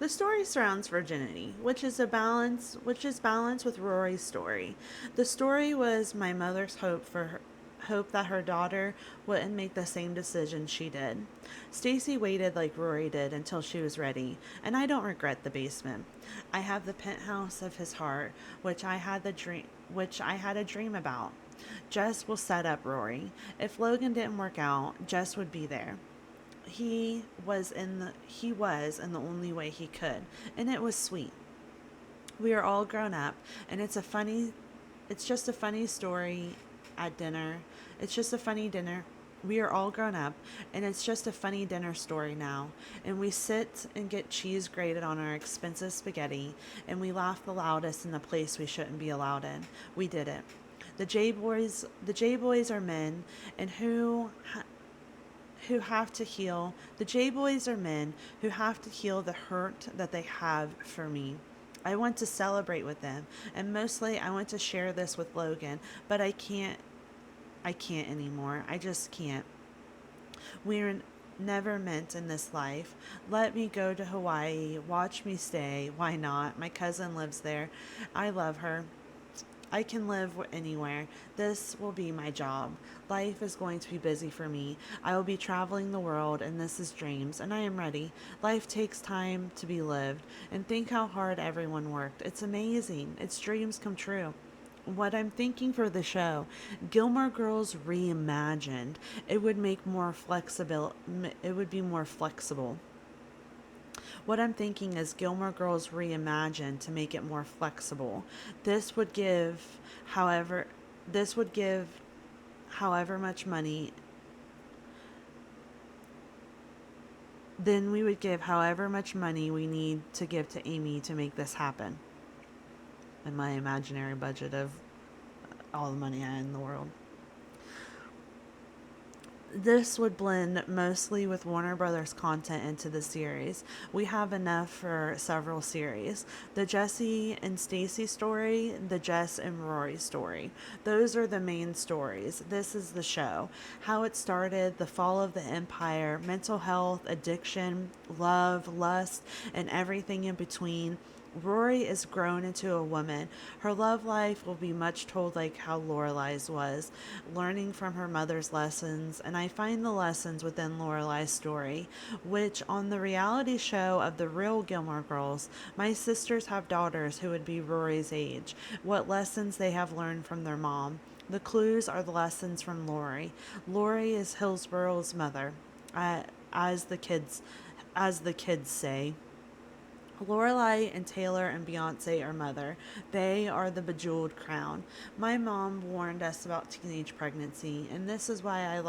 The story surrounds virginity, which is balance with Rory's story. The story was my mother's hope that her daughter wouldn't make the same decision she did. Stacy waited like Rory did until she was ready, and I don't regret the basement. I have the penthouse of his heart, which I had a dream about. Jess will set up Rory. If Logan didn't work out, Jess would be there. He was in the only way he could, and it was sweet. We are all grown up, and it's just a funny story at dinner. It's just a funny dinner. We are all grown up, and it's just a funny dinner story now. And we sit and get cheese grated on our expensive spaghetti, and we laugh the loudest in the place we shouldn't be allowed in. We did it. The J Boys are men, and who have to heal. The J Boys are men who have to heal the hurt that they have for me. I want to celebrate with them, and mostly I want to share this with Logan, but I can't. I can't anymore. I just can't. We're never meant in this life. Let me go to Hawaii. Watch me stay. Why not? My cousin lives there. I love her. I can live anywhere. This will be my job. Life is going to be busy for me. I will be traveling the world, and this is dreams, and I am ready. Life takes time to be lived, and think how hard everyone worked. It's amazing. It's dreams come true. What I'm thinking for the show, Gilmore Girls reimagined. It would make more flexible. It would be more flexible. What I'm thinking is Gilmore Girls reimagined to make it more flexible. This would give, however, this would give however much money, then we would give however much money we need to give to Amy to make this happen. In my imaginary budget of all the money I had in the world. This would blend mostly with Warner Brothers content into the series. We have enough for several series. The Jesse and Stacy story, the Jess and Rory story. Those are the main stories. This is the show. How it started, the fall of the empire, mental health, addiction, love, lust, and everything in between. Rory is grown into a woman. Her love life will be much told like how Lorelai's was, learning from her mother's lessons, and I find the lessons within Lorelai's story, which on the reality show of the real Gilmore Girls, my sisters have daughters who would be Rory's age, what lessons they have learned from their mom. The clues are the lessons from Lori. Lori is Hillsborough's mother, uh, as the kids as the kids say. Lorelai and Taylor and Beyonce are mother. They are the bejeweled crown. My mom warned us about teenage pregnancy, and this is why I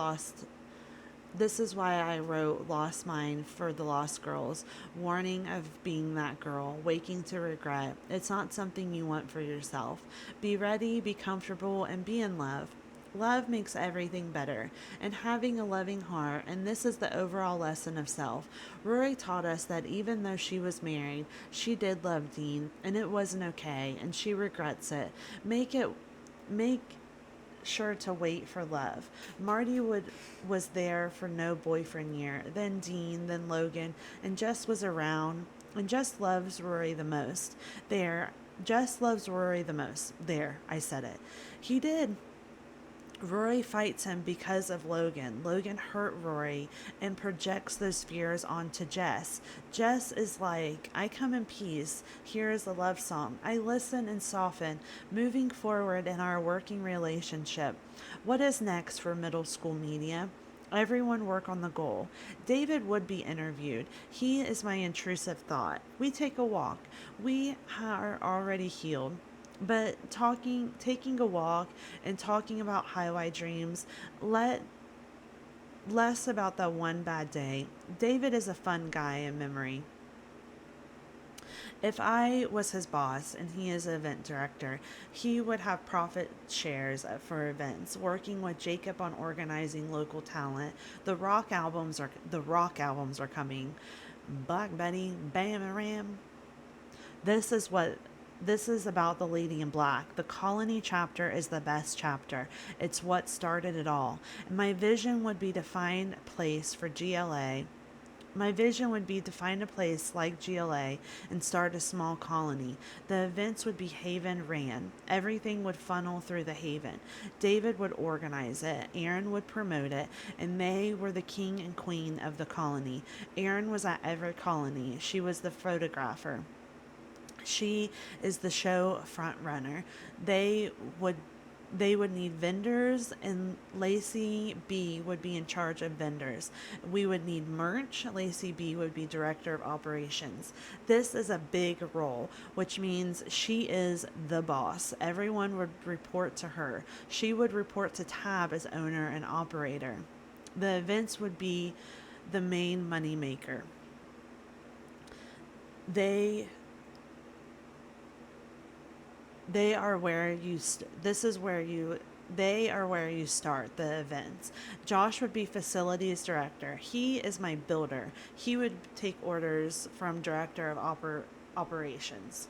wrote Lost Mine for the Lost Girls, warning of being that girl, waking to regret. It's not something you want for yourself. Be ready, be comfortable, and be in love. Love makes everything better, and having a loving heart, and this is the overall lesson of self. Rory taught us that even though she was married, she did love Dean, and it wasn't okay, and she regrets it. Make sure to wait for love. Was there for no boyfriend year, then Dean, then Logan, and Jess was around, and Jess loves Rory the most. There, Jess loves Rory the most. There, I said it. He did. Rory fights him because of Logan. Logan hurt Rory and projects those fears onto Jess. Jess is like, I come in peace. Here is a love song. I listen and soften, moving forward in our working relationship. What is next for middle school media? Everyone work on the goal. David would be interviewed. He is my intrusive thought. We take a walk. We are already healed. But taking a walk and talking about highway dreams, let less about that one bad day. David is a fun guy in memory. If I was his boss and he is an event director, he would have profit shares for events, working with Jacob on organizing local talent. The rock albums are coming. Black Betty, Bam and Ram. This is what this is about the Lady in Black. The Colony chapter is the best chapter. It's what started it all. And my vision would be to find a place for GLA My vision would be to find a place like GLA and start a small colony. The events would be Haven ran. Everything would funnel through the Haven. David would organize it, Aaron would promote it, and they were the king and queen of the colony. Aaron was at every colony. She was the photographer. She is the show front runner. They would they would need vendors, and Lacey B would be in charge of vendors. We would need merch. Lacey B would be director of operations. This is a big role, which means she is the boss. Everyone would report to her. She would report to Tab as owner and operator. The events would be the main money maker. They they are where this is where you they are where you start the events. Josh would be facilities director. He is my builder. He would take orders from director of operations.